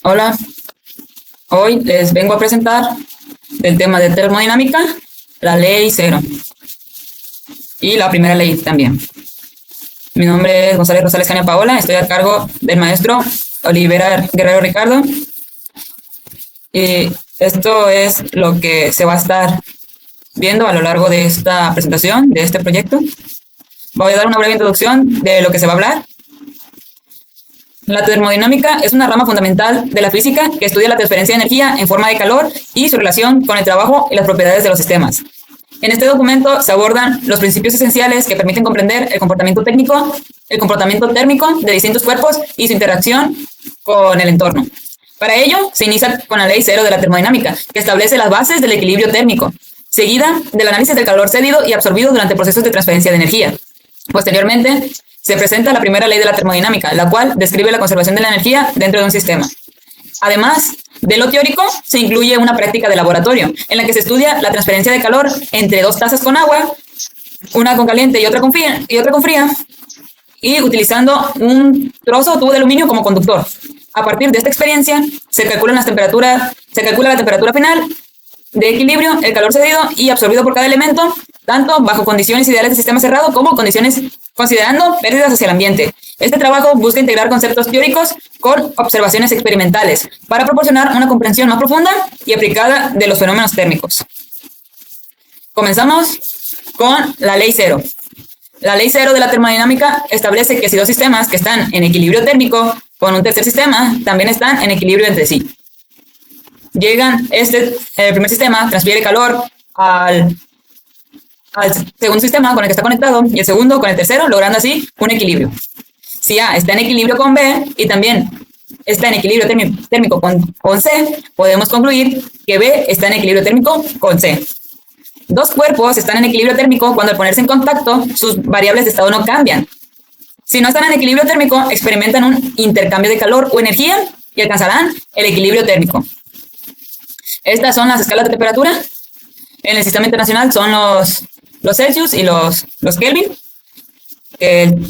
Hola, hoy les vengo a presentar el tema de termodinámica, la ley cero y la primera ley también. Mi nombre es González Rosales Caña Paola, estoy a cargo del maestro Olivera Guerrero Ricardo y esto es lo que se va a estar viendo a lo largo de esta presentación, de este proyecto. Voy a dar una breve introducción de lo que se va a hablar. La termodinámica es una rama fundamental de la física que estudia la transferencia de energía en forma de calor y su relación con el trabajo y las propiedades de los sistemas. En este documento se abordan los principios esenciales que permiten comprender el comportamiento térmico de distintos cuerpos y su interacción con el entorno. Para ello, se inicia con la ley cero de la termodinámica, que establece las bases del equilibrio térmico, seguida del análisis del calor cedido y absorbido durante procesos de transferencia de energía. Posteriormente, se presenta la primera ley de la termodinámica, la cual describe la conservación de la energía dentro de un sistema. Además de lo teórico, se incluye una práctica de laboratorio, en la que se estudia la transferencia de calor entre dos tazas con agua, una con caliente y otra con fría, y utilizando un trozo o tubo de aluminio como conductor. A partir de esta experiencia, se calcula la temperatura final de equilibrio, el calor cedido y absorbido por cada elemento, tanto bajo condiciones ideales de sistema cerrado como condiciones considerando pérdidas hacia el ambiente. Este trabajo busca integrar conceptos teóricos con observaciones experimentales para proporcionar una comprensión más profunda y aplicada de los fenómenos térmicos. Comenzamos con la ley cero. La ley cero de la termodinámica establece que si dos sistemas que están en equilibrio térmico con un tercer sistema también están en equilibrio entre sí. El primer sistema transfiere calor al segundo sistema con el que está conectado y el segundo con el tercero, logrando así un equilibrio. Si A está en equilibrio con B y también está en equilibrio térmico con C, podemos concluir que B está en equilibrio térmico con C. Dos cuerpos están en equilibrio térmico cuando al ponerse en contacto sus variables de estado no cambian. Si no están en equilibrio térmico, experimentan un intercambio de calor o energía y alcanzarán el equilibrio térmico. Estas son las escalas de temperatura. En el sistema internacional son los Celsius y los Kelvin. El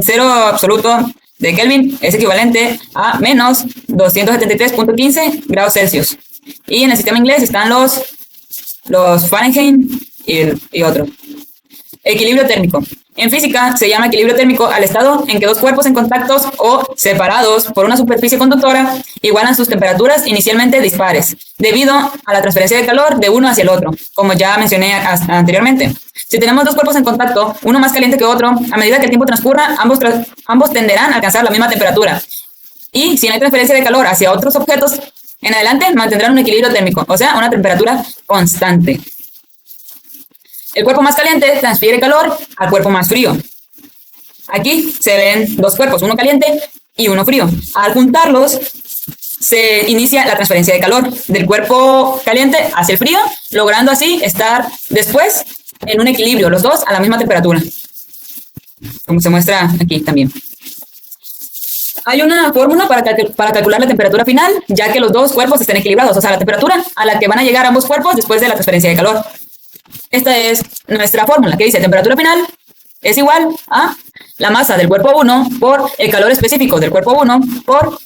cero absoluto de Kelvin es equivalente a menos 273.15 grados Celsius. Y en el sistema inglés están los Fahrenheit y otro. Equilibrio térmico. En física se llama equilibrio térmico al estado en que dos cuerpos en contactos o separados por una superficie conductora igualan sus temperaturas inicialmente dispares, debido a la transferencia de calor de uno hacia el otro, como ya mencioné anteriormente. Si tenemos dos cuerpos en contacto, uno más caliente que otro, a medida que el tiempo transcurra, ambos tenderán a alcanzar la misma temperatura. Y si no hay transferencia de calor hacia otros objetos, en adelante mantendrán un equilibrio térmico, o sea, una temperatura constante. El cuerpo más caliente transfiere calor al cuerpo más frío. Aquí se ven dos cuerpos, uno caliente y uno frío. Al juntarlos, se inicia la transferencia de calor del cuerpo caliente hacia el frío, logrando así estar después en un equilibrio, los dos a la misma temperatura, como se muestra aquí también. Hay una fórmula para calcular la temperatura final, ya que los dos cuerpos estén equilibrados, o sea, la temperatura a la que van a llegar ambos cuerpos después de la transferencia de calor. Esta es nuestra fórmula, que dice temperatura final es igual a la masa del cuerpo 1 por el calor específico del cuerpo 1 por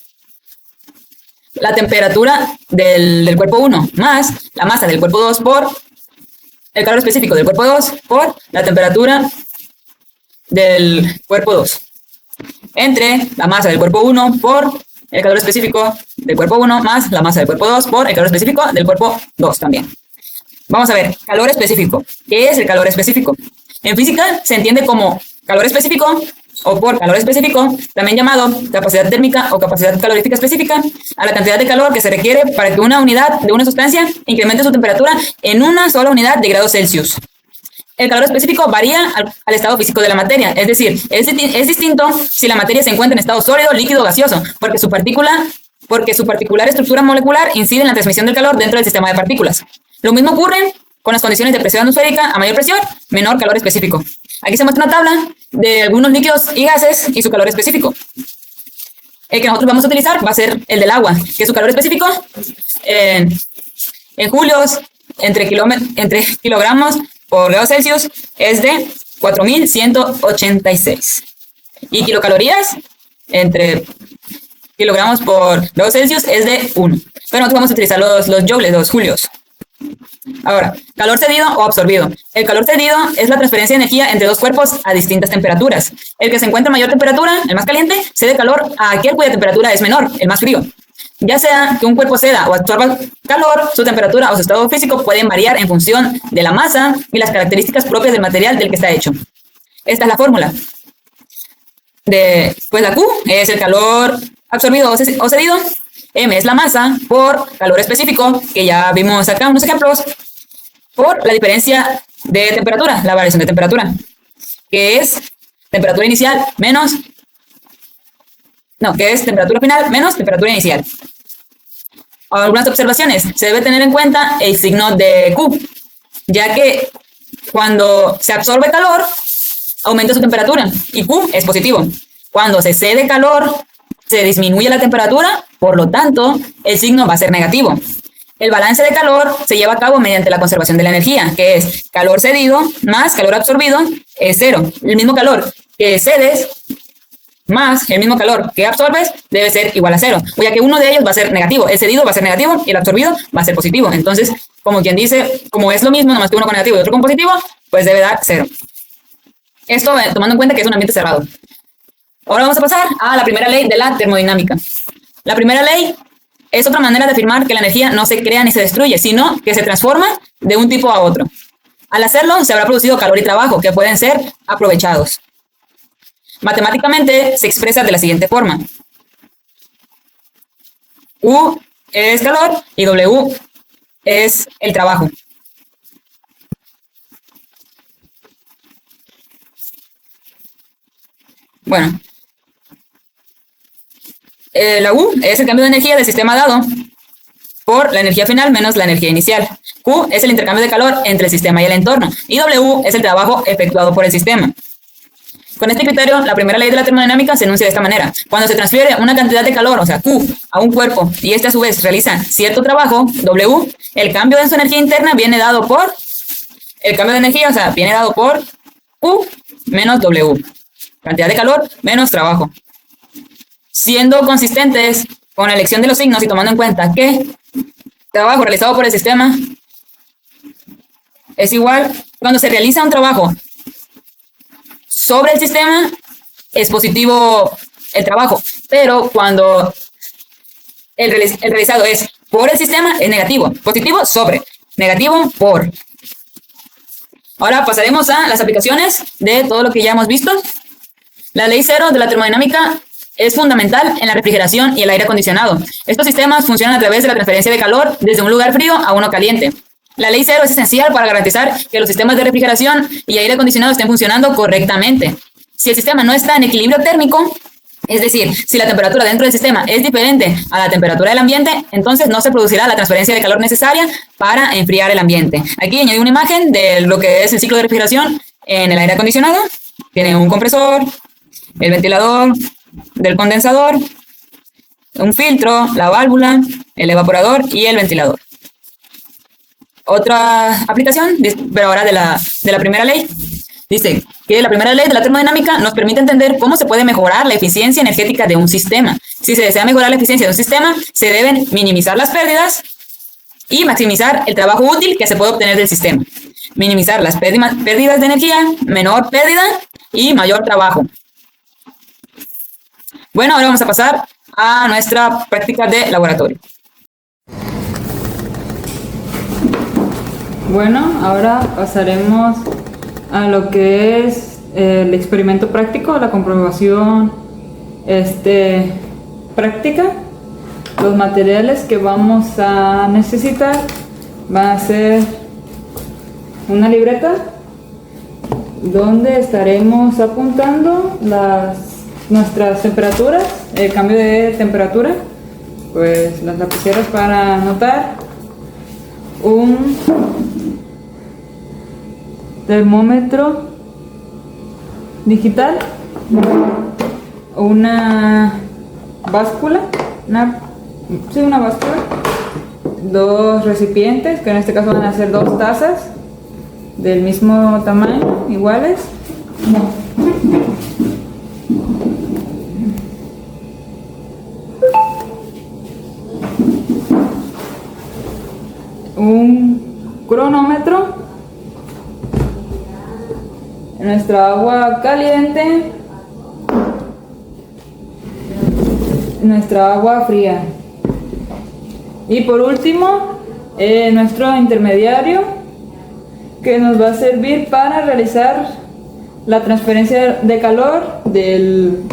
la temperatura del cuerpo 1 más la masa del cuerpo 2 por el calor específico del cuerpo 2 por la temperatura del cuerpo 2 entre la masa del cuerpo 1 por el calor específico del cuerpo 1 más la masa del cuerpo 2 por el calor específico del cuerpo 2 también. Vamos a ver, calor específico. ¿Qué es el calor específico? En física se entiende como calor específico o por calor específico, también llamado capacidad térmica o capacidad calorífica específica, a la cantidad de calor que se requiere para que una unidad de una sustancia incremente su temperatura en una sola unidad de grados Celsius. El calor específico varía al estado físico de la materia, es decir, es distinto si la materia se encuentra en estado sólido, líquido o gaseoso, porque su particular estructura molecular incide en la transmisión del calor dentro del sistema de partículas. Lo mismo ocurre con las condiciones de presión atmosférica. A mayor presión, menor calor específico. Aquí se muestra una tabla de algunos líquidos y gases y su calor específico. El que nosotros vamos a utilizar va a ser el del agua, que su calor específico en julios entre kilogramos por grado Celsius es de 4186. Y kilocalorías entre kilogramos por grados Celsius es de 1. Pero nosotros vamos a utilizar los joules, los julios. Ahora, calor cedido o absorbido. El calor cedido es la transferencia de energía entre dos cuerpos a distintas temperaturas. El que se encuentra a mayor temperatura, el más caliente, cede calor a aquel cuya temperatura es menor, el más frío. Ya sea que un cuerpo ceda o absorba calor, su temperatura o su estado físico pueden variar en función de la masa y las características propias del material del que está hecho. Esta es la fórmula. Pues la Q es el calor absorbido o cedido. M es la masa por calor específico, que ya vimos acá unos ejemplos, por la diferencia de temperatura, la variación de temperatura, que es temperatura inicial menos, que es temperatura final menos temperatura inicial. Algunas observaciones. Se debe tener en cuenta el signo de Q, ya que cuando se absorbe calor, aumenta su temperatura y Q es positivo. Cuando se cede calor, se disminuye la temperatura, por lo tanto, el signo va a ser negativo. El balance de calor se lleva a cabo mediante la conservación de la energía, que es calor cedido más calor absorbido es cero. El mismo calor que cedes más el mismo calor que absorbes debe ser igual a cero, o ya que uno de ellos va a ser negativo. El cedido va a ser negativo y el absorbido va a ser positivo. Entonces, como quien dice, como es lo mismo, nomás que uno con negativo y otro con positivo, pues debe dar cero. Esto tomando en cuenta que es un ambiente cerrado. Ahora vamos a pasar a la primera ley de la termodinámica. La primera ley es otra manera de afirmar que la energía no se crea ni se destruye, sino que se transforma de un tipo a otro. Al hacerlo, se habrá producido calor y trabajo que pueden ser aprovechados. Matemáticamente se expresa de la siguiente forma. U es calor y W es el trabajo. Bueno, la U es el cambio de energía del sistema dado por la energía final menos la energía inicial. Q es el intercambio de calor entre el sistema y el entorno. Y W es el trabajo efectuado por el sistema. Con este criterio, la primera ley de la termodinámica se enuncia de esta manera. Cuando se transfiere una cantidad de calor, o sea, Q, a un cuerpo, y este a su vez realiza cierto trabajo, W, el cambio de su energía interna viene dado por, viene dado por Q menos W. Cantidad de calor menos trabajo. Siendo consistentes con la elección de los signos y tomando en cuenta que trabajo realizado por el sistema es igual, cuando se realiza un trabajo sobre el sistema, es positivo el trabajo, pero cuando el realizado es por el sistema, es negativo. Positivo sobre, negativo por. Ahora pasaremos a las aplicaciones de todo lo que ya hemos visto. La ley cero de la termodinámica es fundamental en la refrigeración y el aire acondicionado. Estos sistemas funcionan a través de la transferencia de calor desde un lugar frío a uno caliente. La ley cero es esencial para garantizar que los sistemas de refrigeración y aire acondicionado estén funcionando correctamente. Si el sistema no está en equilibrio térmico, es decir, si la temperatura dentro del sistema es diferente a la temperatura del ambiente, entonces no se producirá la transferencia de calor necesaria para enfriar el ambiente. Aquí añadí una imagen de lo que es el ciclo de refrigeración en el aire acondicionado. Tiene un compresor, el ventilador, del condensador, un filtro, la válvula, el evaporador y el ventilador. Otra aplicación, pero ahora de la primera ley, dice que la primera ley de la termodinámica nos permite entender cómo se puede mejorar la eficiencia energética de un sistema. Si se desea mejorar la eficiencia de un sistema, se deben minimizar las pérdidas y maximizar el trabajo útil que se puede obtener del sistema. Minimizar las pérdidas de energía, menor pérdida y mayor trabajo. Bueno, ahora vamos a pasar a nuestra práctica de laboratorio. Bueno, ahora pasaremos a lo que es el experimento práctico, la comprobación práctica. Los materiales que vamos a necesitar van a ser una libreta donde estaremos apuntando nuestras temperaturas, el cambio de temperatura, pues las lapiceras para anotar, un termómetro digital, una báscula, una báscula, dos recipientes, que en este caso van a ser 2 tazas del mismo tamaño, iguales, un cronómetro en nuestra agua caliente, nuestra agua fría. Y por último, nuestro intermediario, que nos va a servir para realizar la transferencia de calor del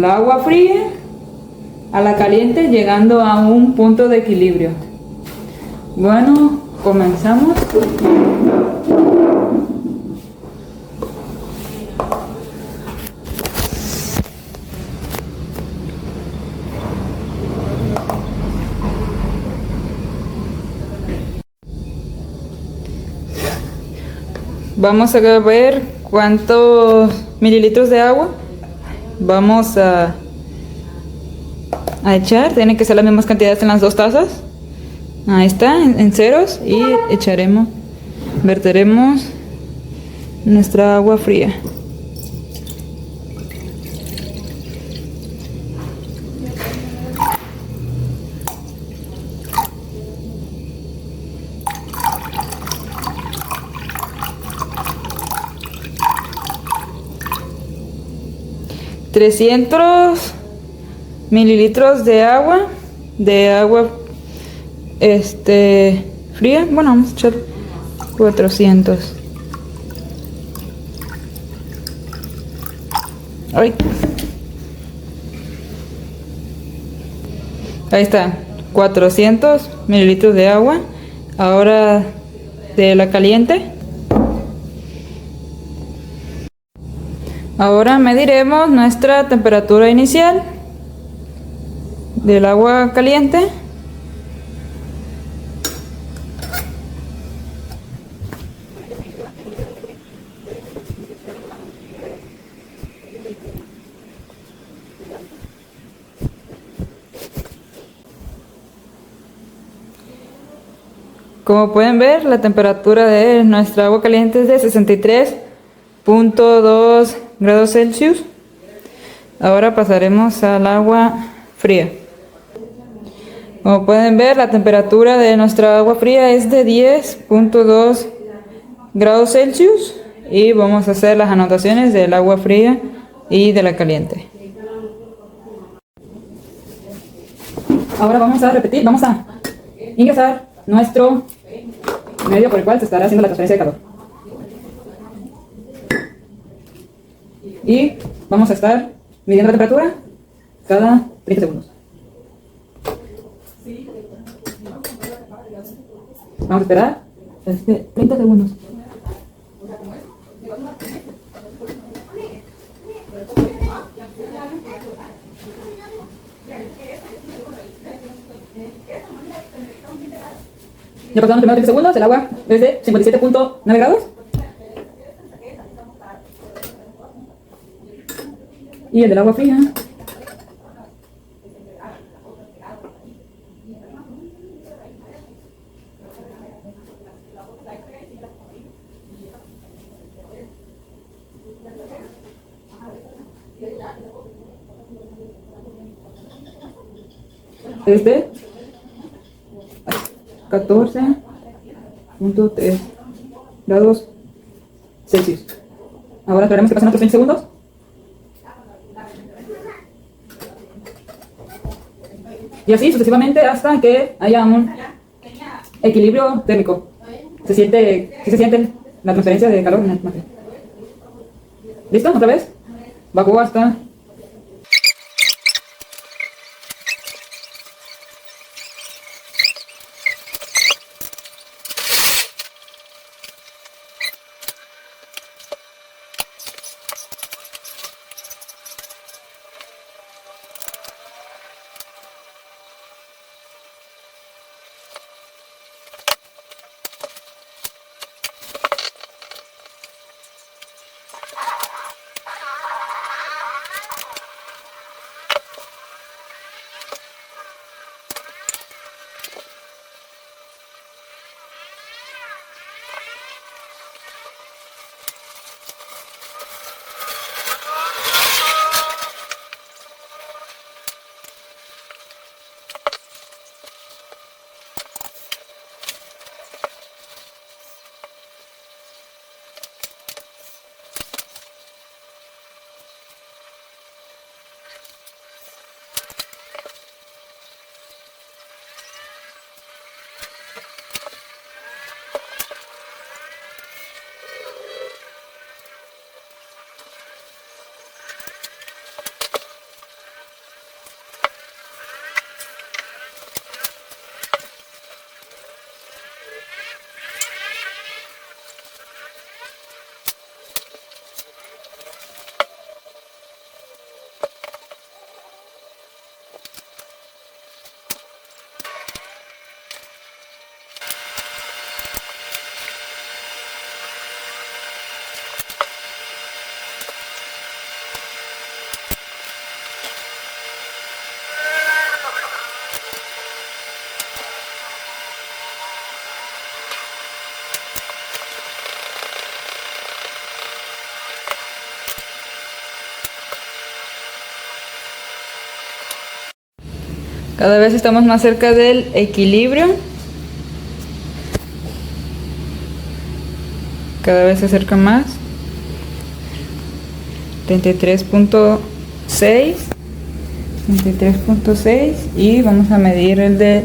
agua fría a la caliente, llegando a un punto de equilibrio. Bueno, comenzamos. Vamos a ver cuántos mililitros de agua vamos a echar. Tienen que ser las mismas cantidades en las dos tazas. Ahí está, en ceros. Y verteremos nuestra agua fría. $300 mililitros de agua fría. Bueno, vamos a echar 400. Ay. Ahí está, 400 mililitros de agua. Ahora de la caliente. Ahora mediremos nuestra temperatura inicial del agua caliente. Como pueden ver, la temperatura de nuestra agua caliente es de 63.2 grados Celsius. Ahora pasaremos al agua fría. Como pueden ver, la temperatura de nuestra agua fría es de 10.2 grados Celsius. Y vamos a hacer las anotaciones del agua fría y de la caliente. Ahora vamos a repetir, vamos a ingresar nuestro medio por el cual se estará haciendo la transferencia de calor. Y vamos a estar midiendo la temperatura cada 30 segundos. Vamos a esperar 30 segundos. Ya pasaron los primeros 30 segundos, el agua es de 57.9 grados. Y el del agua fría es de 14.3 grados Celsius. Ahora esperaremos que pasen otros 20 segundos. Y así sucesivamente hasta que haya un equilibrio térmico. Se siente la transferencia de calor en el material. ¿Listo? ¿Otra vez? Bajó hasta... Cada vez estamos más cerca del equilibrio. Cada vez se acerca más. 33.6. 33.6 y vamos a medir el de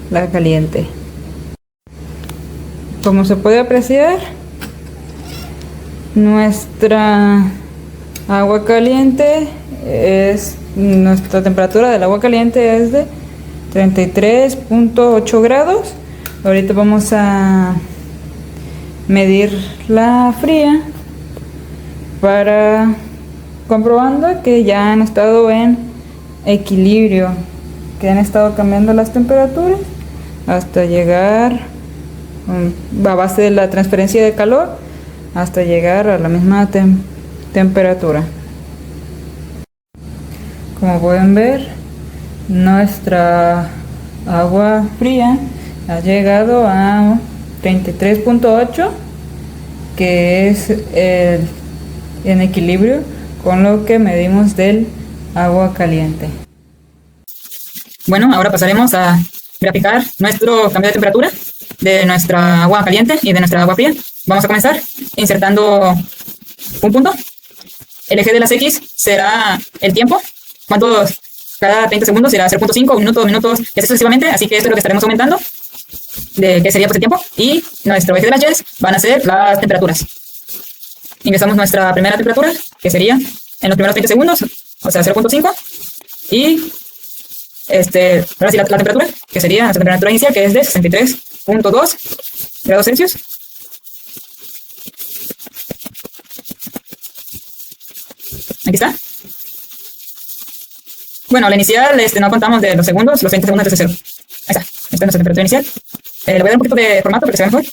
la caliente. Como se puede apreciar, nuestra agua caliente nuestra temperatura del agua caliente es de 33.8 grados. Ahorita vamos a medir la fría para comprobando que ya han estado en equilibrio, que han estado cambiando las temperaturas hasta llegar a base de la transferencia de calor hasta llegar a la misma temperatura. Como pueden ver, nuestra agua fría ha llegado a 33.8, que es en equilibrio con lo que medimos del agua caliente. Bueno, ahora pasaremos a graficar nuestro cambio de temperatura de nuestra agua caliente y de nuestra agua fría. Vamos a comenzar insertando un punto. El eje de las X será el tiempo. ¿Cuántos? Cada 30 segundos será 0.5, un minuto, 2 minutos, y así sucesivamente. Así que esto es lo que estaremos aumentando, de que sería pues el tiempo. Y nuestro eje de las Y van a ser las temperaturas. Ingresamos nuestra primera temperatura, que sería en los primeros 30 segundos, o sea 0.5. Y ahora sí la temperatura, que sería nuestra temperatura inicial, que es de 63.2 grados Celsius. Aquí está. Bueno, la inicial no contamos de los segundos, los 20 segundos desde cero. Ahí está. Esta es nuestra temperatura inicial. Le voy a dar un poquito de formato para que se vea mejor.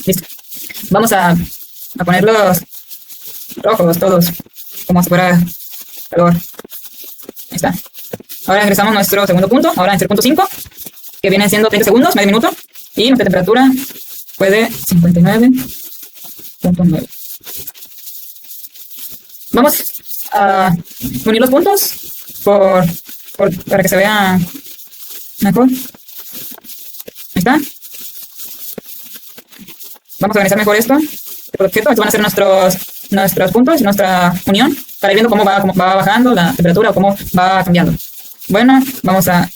Listo. Vamos a ponerlos rojos todos, como si fuera calor. Ahí está. Ahora ingresamos nuestro segundo punto, ahora en 0.5, que viene siendo 30 segundos, medio minuto, y nuestra temperatura fue de 59.9. Vamos a unir los puntos para que se vea mejor. Ahí está. Vamos a organizar mejor esto por objeto. Estos van a ser nuestros puntos, nuestra unión, para ir viendo cómo va bajando la temperatura o cómo va cambiando. Bueno, vamos a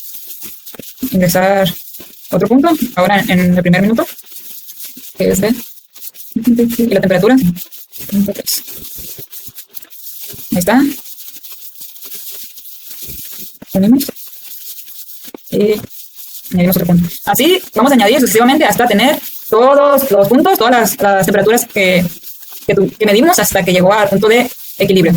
ingresar otro punto, ahora en el primer minuto, que es de... y la temperatura, 3. Ahí está. Unimos. Y añadimos otro punto. Así vamos a añadir sucesivamente hasta tener todos los puntos, todas las temperaturas que medimos hasta que llegó al punto de equilibrio.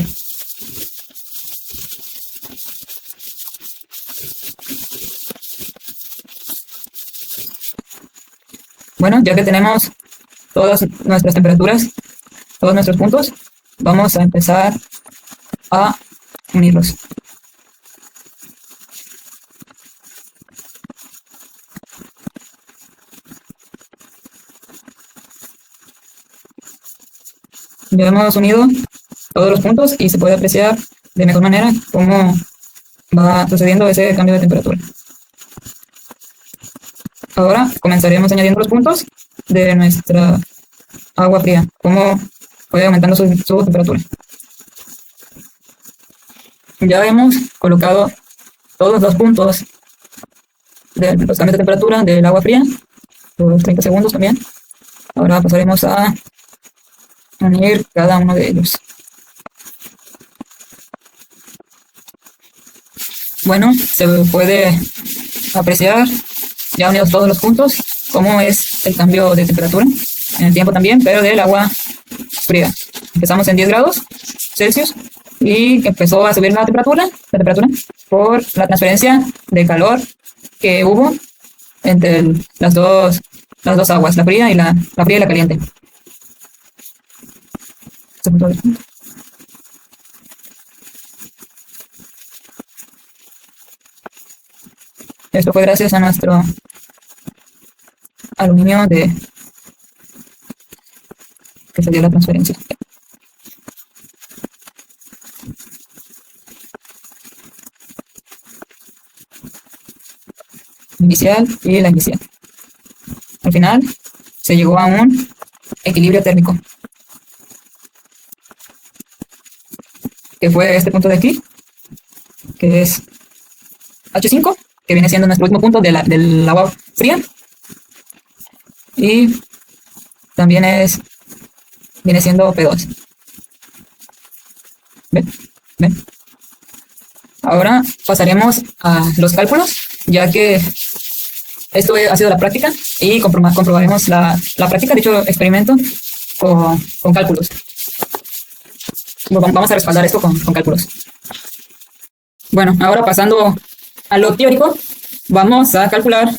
Bueno, ya que tenemos todas nuestras temperaturas, todos nuestros puntos, vamos a empezar a unirlos. Ya hemos unido todos los puntos y se puede apreciar de mejor manera cómo va sucediendo ese cambio de temperatura. Ahora comenzaremos añadiendo los puntos de nuestra agua fría, cómo fue aumentando su temperatura. Ya hemos colocado todos los puntos de los cambios de temperatura del agua fría, los 30 segundos también. Ahora pasaremos a unir cada uno de ellos. Bueno, se puede apreciar, ya unidos todos los puntos, cómo es el cambio de temperatura en el tiempo también, pero del agua fría. Empezamos en 10 grados Celsius y empezó a subir la temperatura por la transferencia de calor que hubo entre las dos aguas, la fría y la caliente. Esto fue gracias a nuestro aluminio de que se dio la transferencia. Inicial y la inicial. Al final se llegó a un equilibrio térmico, que fue este punto de aquí, que es H5, que viene siendo nuestro último punto del agua fría, y también viene siendo P2. ¿Ven? ¿Ven? Ahora pasaremos a los cálculos, ya que esto ha sido la práctica y comprobaremos la práctica de dicho experimento con cálculos. Vamos a respaldar esto con cálculos. Bueno, ahora pasando a lo teórico, vamos a calcular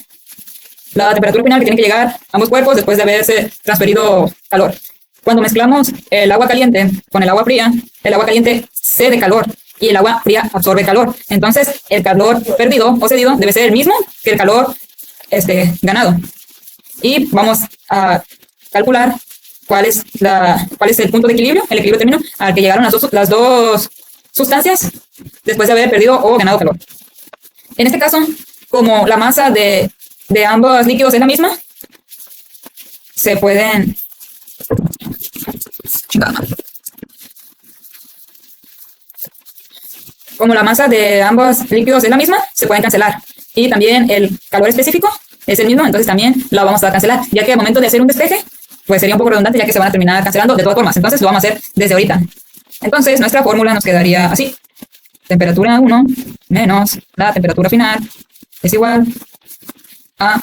la temperatura final que tienen que llegar a ambos cuerpos después de haberse transferido calor. Cuando mezclamos el agua caliente con el agua fría, el agua caliente cede calor y el agua fría absorbe calor. Entonces, el calor perdido o cedido debe ser el mismo que el calor ganado. Y vamos a calcular cuál es el punto de equilibrio, el equilibrio término al que llegaron las dos sustancias después de haber perdido o ganado calor. En este caso, como la masa de ambos líquidos es la misma, se pueden... Como la masa de ambos líquidos es la misma, se pueden cancelar. Y también el calor específico es el mismo, entonces también lo vamos a cancelar, ya que al momento de hacer un despeje, pues sería un poco redundante, ya que se van a terminar cancelando de todas formas. Entonces lo vamos a hacer desde ahorita. Entonces nuestra fórmula nos quedaría así. Temperatura 1 menos la temperatura final es igual a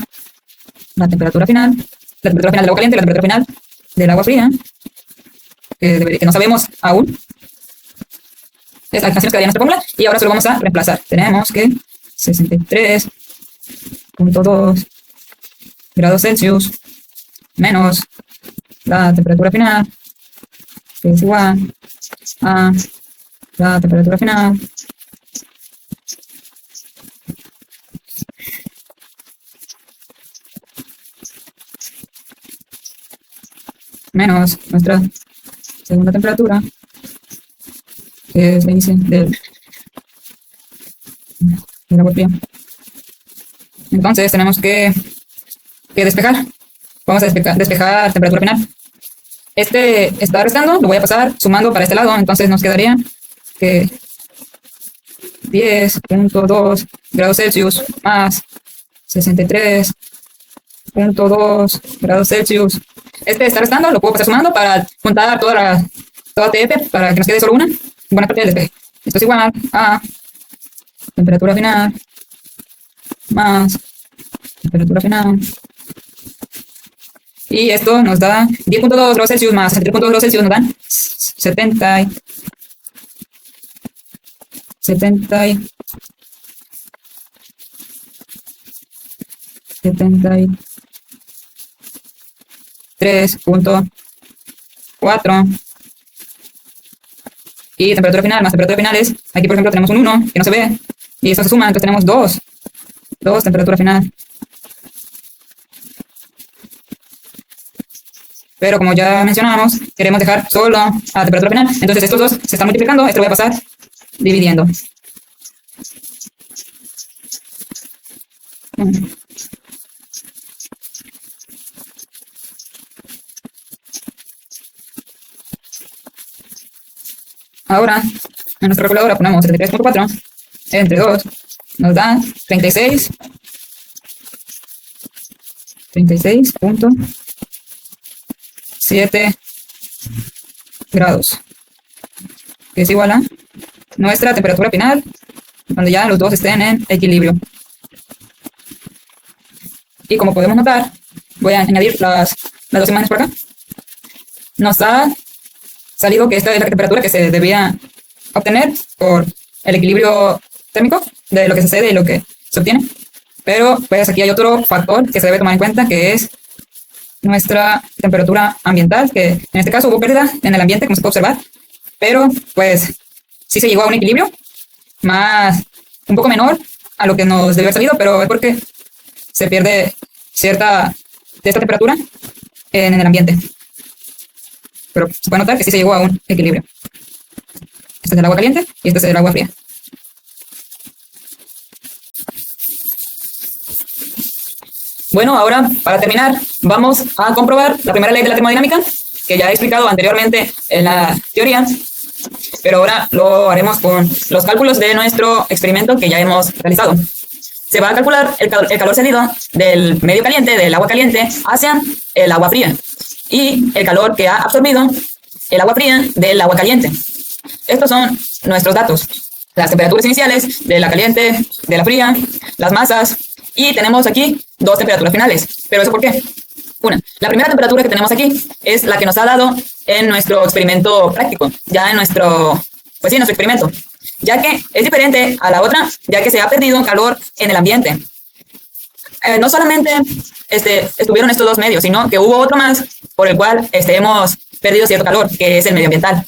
la temperatura final del agua caliente, la temperatura final del agua fría, que no sabemos aún. Así nos quedaría nuestra fórmula y ahora solo vamos a reemplazar. Tenemos que 63.2 grados Celsius menos la temperatura final, que es igual a la temperatura final menos nuestra segunda temperatura, que es la índice del agua fría. Entonces tenemos que despejar. Vamos a despejar temperatura final. Está restando, lo voy a pasar sumando para este lado, entonces nos quedaría que 10.2 grados Celsius más 63.2 grados Celsius. Está restando, lo puedo pasar sumando para juntar toda TF para que nos quede solo una buena parte del despeje. Esto es igual a temperatura final más temperatura final. Y esto nos da 10.2 grados Celsius más 63.2 grados Celsius, nos dan 73.4. Y temperatura final más temperatura final es, aquí por ejemplo tenemos un 1 que no se ve, y eso se suma, entonces tenemos 2 temperatura final. Pero como ya mencionamos, queremos dejar solo a temperatura final, entonces estos dos se están multiplicando, esto lo voy a pasar dividiendo. Ahora, en nuestra calculadora ponemos 73.4 entre 2, nos da 36.7 grados, que es igual a nuestra temperatura final, cuando ya los dos estén en equilibrio. Y como podemos notar, voy a añadir las dos imágenes por acá. Nos ha salido que esta es la temperatura que se debía obtener por el equilibrio térmico de lo que se cede y lo que se obtiene. Pero pues aquí hay otro factor que se debe tomar en cuenta, que es nuestra temperatura ambiental, que en este caso hubo pérdida en el ambiente, como se puede observar, pero pues sí se llegó a un equilibrio un poco menor a lo que nos debió haber salido, pero es porque se pierde cierta de esta temperatura en el ambiente. Pero se puede notar que sí se llegó a un equilibrio. Este es el agua caliente y este es el agua fría. Bueno, ahora para terminar vamos a comprobar la primera ley de la termodinámica que ya he explicado anteriormente en la teoría, pero ahora lo haremos con los cálculos de nuestro experimento que ya hemos realizado. Se va a calcular el calor cedido del medio caliente, del agua caliente, hacia el agua fría y el calor que ha absorbido el agua fría del agua caliente. Estos son nuestros datos: las temperaturas iniciales de la caliente, de la fría, las masas, y tenemos aquí dos temperaturas finales. ¿Pero eso por qué? La primera temperatura que tenemos aquí es la que nos ha dado en nuestro experimento práctico, ya en nuestro experimento, ya que es diferente a la otra, ya que se ha perdido calor en el ambiente. No solamente estuvieron estos dos medios, sino que hubo otro más por el cual hemos perdido cierto calor, que es el medioambiental.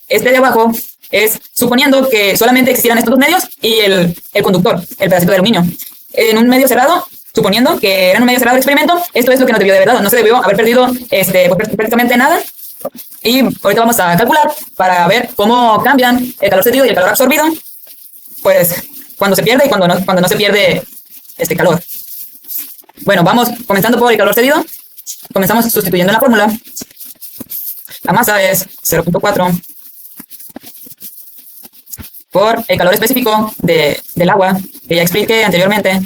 Este de abajo es suponiendo que solamente existieran estos dos medios y el conductor, el pedacito de aluminio. En un medio cerrado, suponiendo que era un medio cerrado de experimento, esto es lo que nos debió de haber dado. No se debió haber perdido prácticamente nada. Y ahorita vamos a calcular para ver cómo cambian el calor cedido y el calor absorbido, pues cuando se pierde y cuando no se pierde este calor. Bueno, vamos comenzando por el calor cedido. Comenzamos sustituyendo en la fórmula. La masa es 0.4 por el calor específico del agua, que ya expliqué anteriormente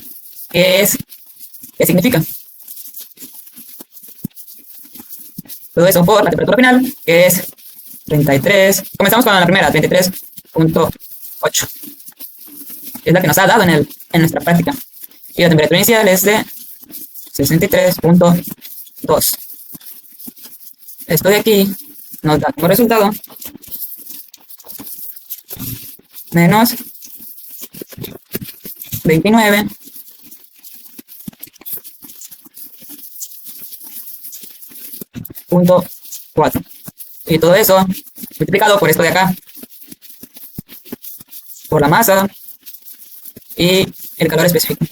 qué significa. Todo eso por la temperatura final, que es 33. Comenzamos con la primera, 33.8. Es la que nos ha dado en nuestra práctica. Y la temperatura inicial es de 63.2. Esto de aquí nos da como resultado menos 29.4. Y todo eso multiplicado por esto de acá, por la masa y el calor específico.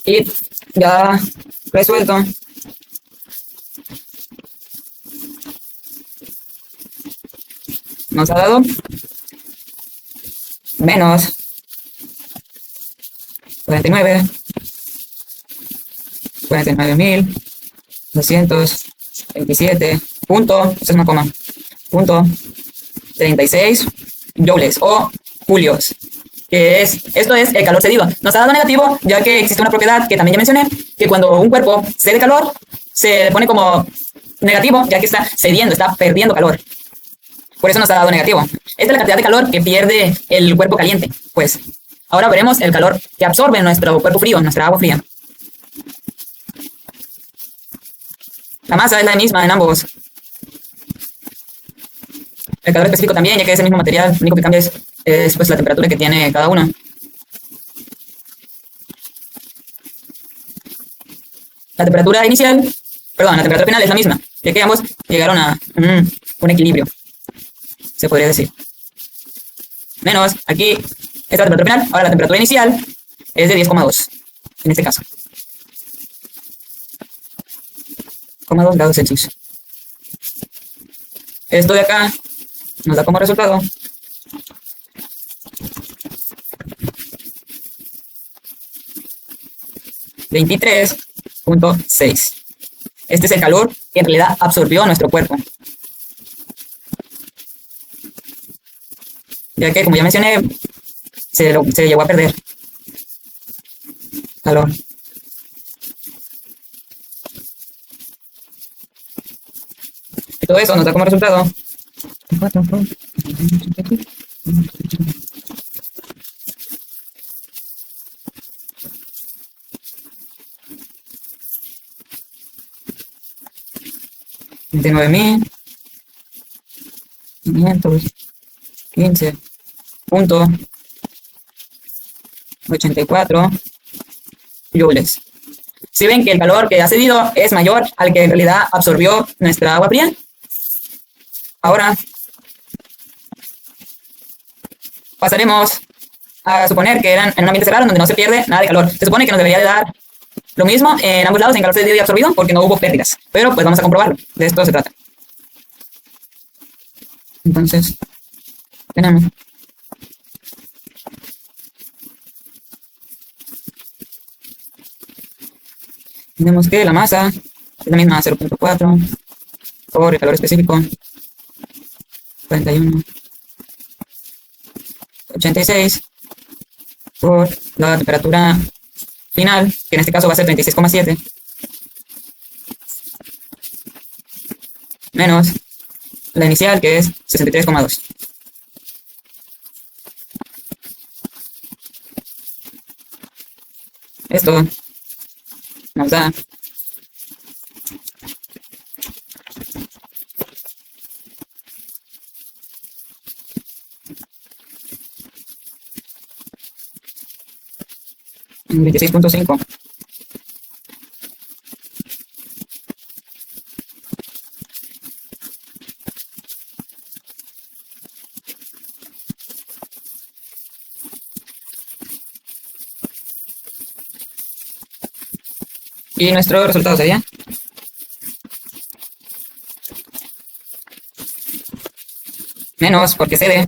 Y ya resuelto, nos ha dado menos 49.227 punto 36 joules o julios, que esto es el calor cedido. Nos ha dado negativo, ya que existe una propiedad que también ya mencioné, que cuando un cuerpo cede calor, se pone como negativo, ya que está cediendo, está perdiendo calor. Por eso nos ha dado negativo. Esta es la cantidad de calor que pierde el cuerpo caliente. Pues ahora veremos el calor que absorbe nuestro cuerpo frío, nuestra agua fría. La masa es la misma en ambos. El calor específico también, ya que es el mismo material. Lo único que cambia es pues la temperatura que tiene cada uno. La temperatura inicial, la temperatura final es la misma, ya que ambos llegaron a un equilibrio, se podría decir. Menos, aquí, esta temperatura final, ahora la temperatura inicial es de 10,2, en este caso. 0,2 grados Celsius. Esto de acá nos da como resultado (23.6). Este es el calor que en realidad absorbió nuestro cuerpo. Ya que, como ya mencioné, se llegó a perder calor. Y todo eso nos da como resultado 29.515.84 joules. Si ven que el calor que ha cedido es mayor al que en realidad absorbió nuestra agua fría, ahora pasaremos a suponer que eran en un ambiente cerrado donde no se pierde nada de calor. Se supone que nos debería de dar lo mismo en ambos lados en calor cedido y absorbido porque no hubo pérdidas. Pero pues vamos a comprobarlo. De esto se trata. Entonces, tenemos que la masa es la misma 0.4 por el calor específico 41.86 por la temperatura final, que en este caso va a ser 36,7 menos la inicial, que es 63,2. Esto nos da 26.5. Y nuestro resultado sería menos, porque cede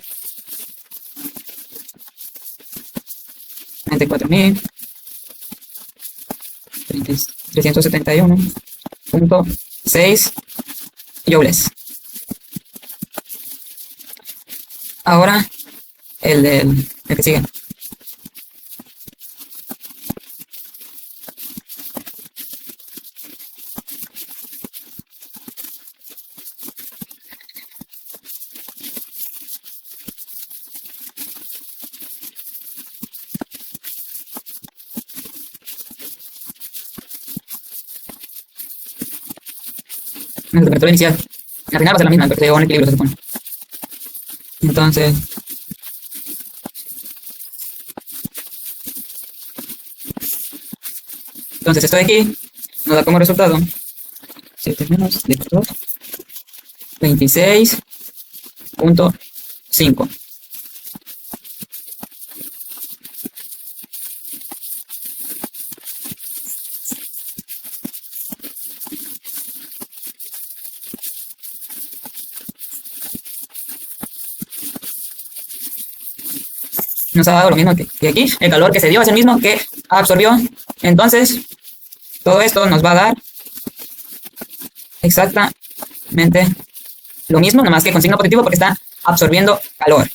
34.371.6 joules. Ahora el que sigue. La temperatura inicial. Al final va a ser la misma, porque se llegó a un equilibrio, se supone. Entonces esto de aquí nos da como resultado 7 menos 2, 26.5. Nos ha dado lo mismo que aquí. El calor que se dio es el mismo que absorbió. Entonces, todo esto nos va a dar exactamente lo mismo, nada más que con signo positivo porque está absorbiendo calor.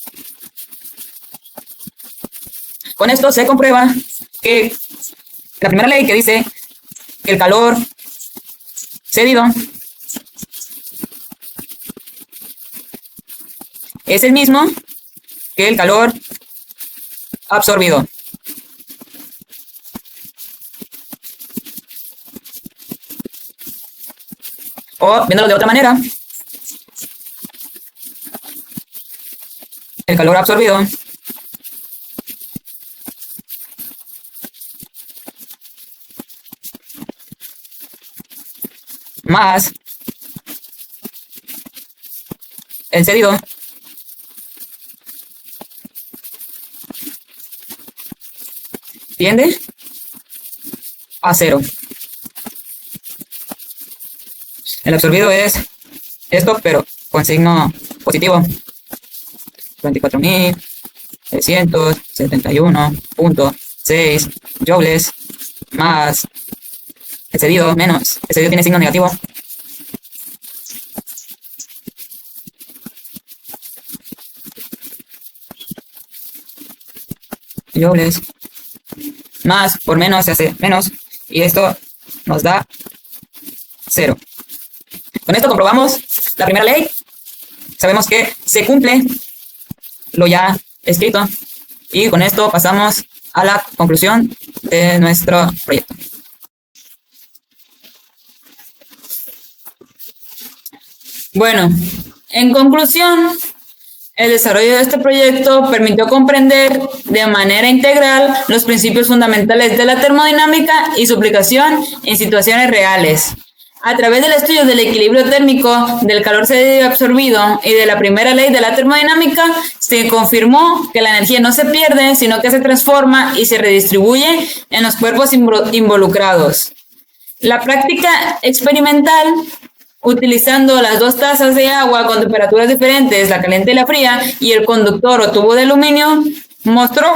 Con esto se comprueba que la primera ley que dice que el calor cedido es el mismo que el calor absorbido. O, viéndolo de otra manera, el calor absorbido más el cedido tiende a 0. El absorbido es esto, pero con signo positivo. 24.371.6 joules más el cedido menos. El cedido tiene signo negativo. Joules más por menos se hace menos y esto nos da 0. Con esto comprobamos la primera ley. Sabemos que se cumple lo ya escrito y con esto pasamos a la conclusión de nuestro proyecto. Bueno, en conclusión, el desarrollo de este proyecto permitió comprender de manera integral los principios fundamentales de la termodinámica y su aplicación en situaciones reales. A través del estudio del equilibrio térmico, del calor cedido y absorbido y de la primera ley de la termodinámica, se confirmó que la energía no se pierde, sino que se transforma y se redistribuye en los cuerpos involucrados. La práctica experimental, utilizando las dos tazas de agua con temperaturas diferentes, la caliente y la fría, y el conductor o tubo de aluminio, mostró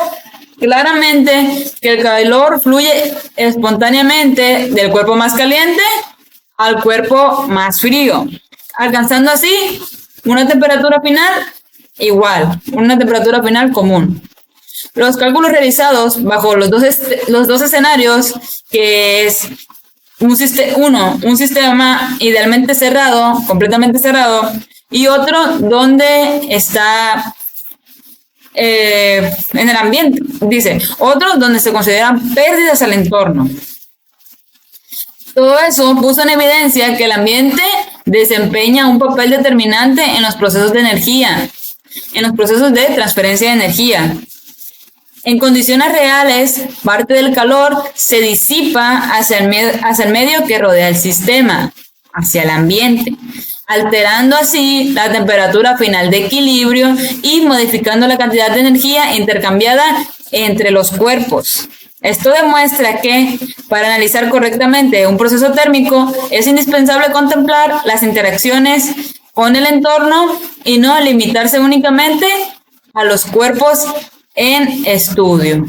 claramente que el calor fluye espontáneamente del cuerpo más caliente al cuerpo más frío, alcanzando así una temperatura final igual, una temperatura final común. Los cálculos realizados bajo los dos escenarios, que es un sistema idealmente cerrado, completamente cerrado, y otro donde está en el ambiente, dice, otro donde se consideran pérdidas al entorno. Todo eso puso en evidencia que el ambiente desempeña un papel determinante en los procesos de energía, en los procesos de transferencia de energía. En condiciones reales, parte del calor se disipa hacia el medio que rodea el sistema, hacia el ambiente, alterando así la temperatura final de equilibrio y modificando la cantidad de energía intercambiada entre los cuerpos. Esto demuestra que, para analizar correctamente un proceso térmico, es indispensable contemplar las interacciones con el entorno y no limitarse únicamente a los cuerpos en estudio.